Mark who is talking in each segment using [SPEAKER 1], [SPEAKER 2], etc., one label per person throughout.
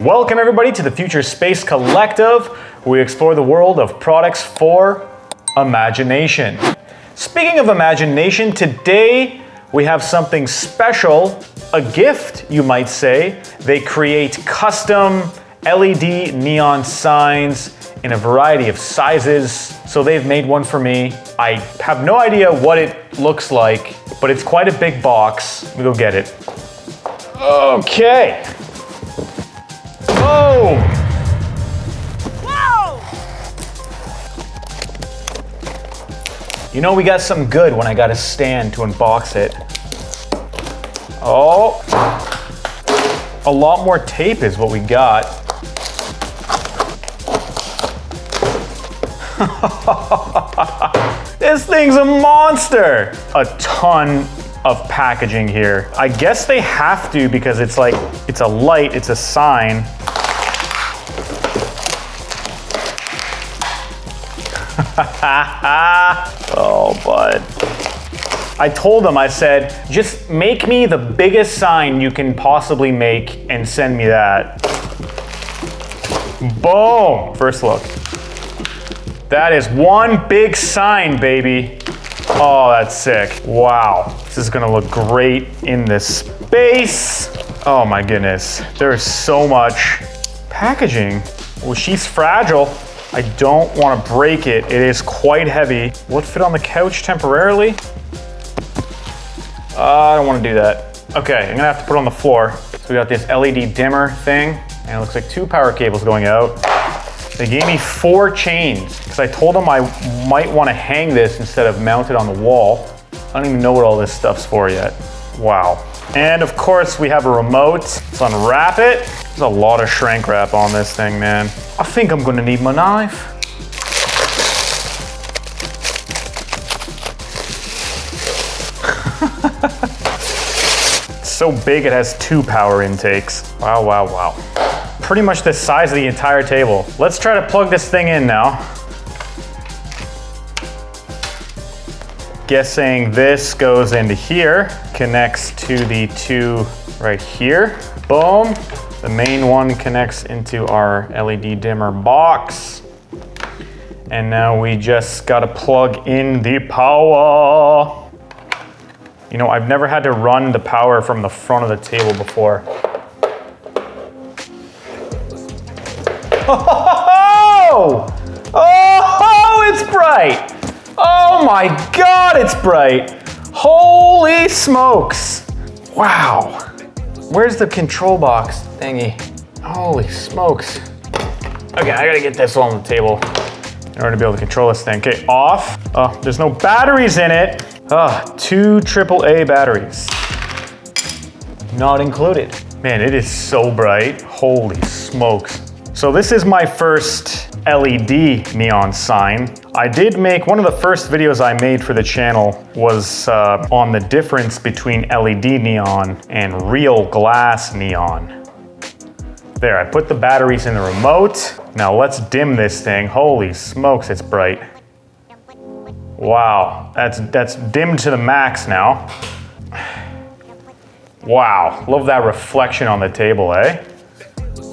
[SPEAKER 1] Welcome everybody to the Future Space Collective, where we explore the world of products for imagination. Speaking of imagination, today we have something special, a gift you might say. They create custom LED neon signs in a variety of sizes. So they've made one for me. I have no idea what it looks like, but it's quite a big box. Let me go get it. Okay. Whoa! Whoa! You know we got something good when I got a stand to unbox it. Oh! A lot more tape is what we got. This thing's a monster! A ton of packaging here. I guess they have to because it's like, it's a light, it's a sign. Oh, bud. I told them, I said, just make me the biggest sign you can possibly make and send me that. Boom! First look. That is one big sign, baby. Oh, that's sick. Wow. This is gonna look great in this space. Oh my goodness. There's so much packaging. Well, she's fragile. I don't want to break it. It is quite heavy. Will it fit on the couch temporarily? I don't want to do that. Okay, I'm gonna have to put it on the floor. So we got this LED dimmer thing, and it looks like 2 power cables going out. They gave me 4 chains, because I told them I might want to hang this instead of mount it on the wall. I don't even know what all this stuff's for yet. Wow. And of course we have a remote. Let's unwrap it. There's a lot of shrink wrap on this thing, man. I think I'm gonna need my knife. It's so big it has 2 power intakes. Wow, wow, wow. Pretty much the size of the entire table. Let's try to plug this thing in now. Guessing this goes into here, connects to the 2 right here. Boom. The main one connects into our LED dimmer box. And now we just gotta plug in the power. You know, I've never had to run the power from the front of the table before. Oh! Oh, it's bright! Oh my God, it's bright! Holy smokes! Wow. Where's the control box thingy? Holy smokes. Okay, I gotta get this on the table in order to be able to control this thing. Okay, off. Oh, there's no batteries in it. 2 AAA batteries. Not included. Man, it is so bright. Holy smokes. So this is my first LED neon sign. I did make, one of the first videos I made for the channel was on the difference between LED neon and real glass neon. There, I put the batteries in the remote. Now let's dim this thing. Holy smokes, it's bright. Wow, that's dimmed to the max now. Wow, love that reflection on the table, eh?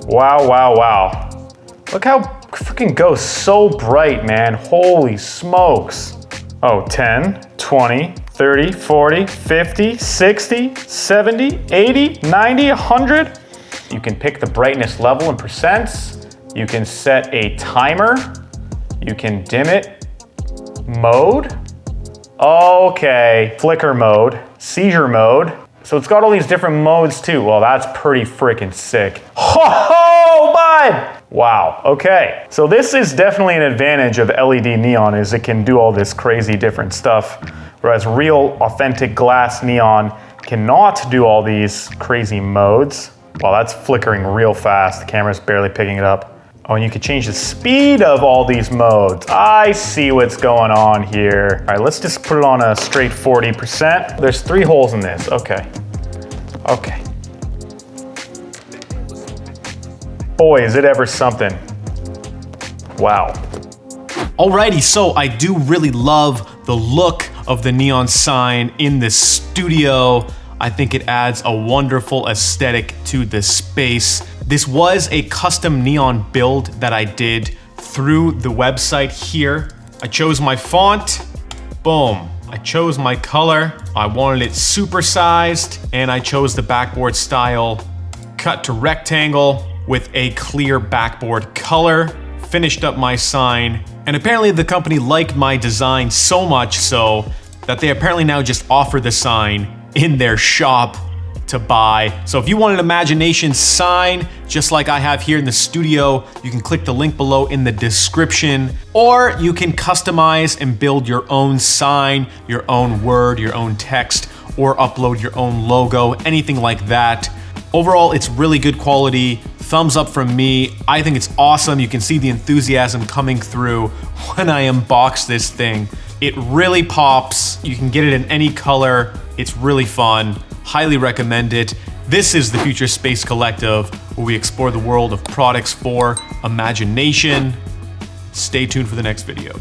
[SPEAKER 1] Wow, wow, wow. Look how freaking goes so bright, man. Holy smokes. Oh, 10, 20, 30, 40, 50, 60, 70, 80, 90, 100. You can pick the brightness level in percents. You can set a timer. You can dim it. Mode. Okay, flicker mode, seizure mode. So it's got all these different modes too. Well, that's pretty freaking sick. Ho, bud! Wow, okay. So this is definitely an advantage of LED neon, is it can do all this crazy different stuff, whereas real authentic glass neon cannot do all these crazy modes. Wow, that's flickering real fast. The camera's barely picking it up. Oh, and you can change the speed of all these modes. I see what's going on here. All right, let's just put it on a straight 40%. There's 3 holes in this, okay. Okay. Boy, is it ever something. Wow.
[SPEAKER 2] Alrighty, so I do really love the look of the neon sign in this studio. I think it adds a wonderful aesthetic to this space. This was a custom neon build that I did through the website here. I chose my font, boom. I chose my color, I wanted it supersized, and I chose the backboard style, cut to rectangle with a clear backboard color, finished up my sign, and apparently the company liked my design so much so that they apparently now just offer the sign in their shop to buy. So if you want an imagination sign, just like I have here in the studio, you can click the link below in the description, or you can customize and build your own sign, your own word, your own text, or upload your own logo, anything like that. Overall, it's really good quality. Thumbs up from me. I think it's awesome. You can see the enthusiasm coming through when I unbox this thing. It really pops. You can get it in any color. It's really fun. Highly recommend it. This is the Future Space Collective, where we explore the world of products for imagination. Stay tuned for the next video.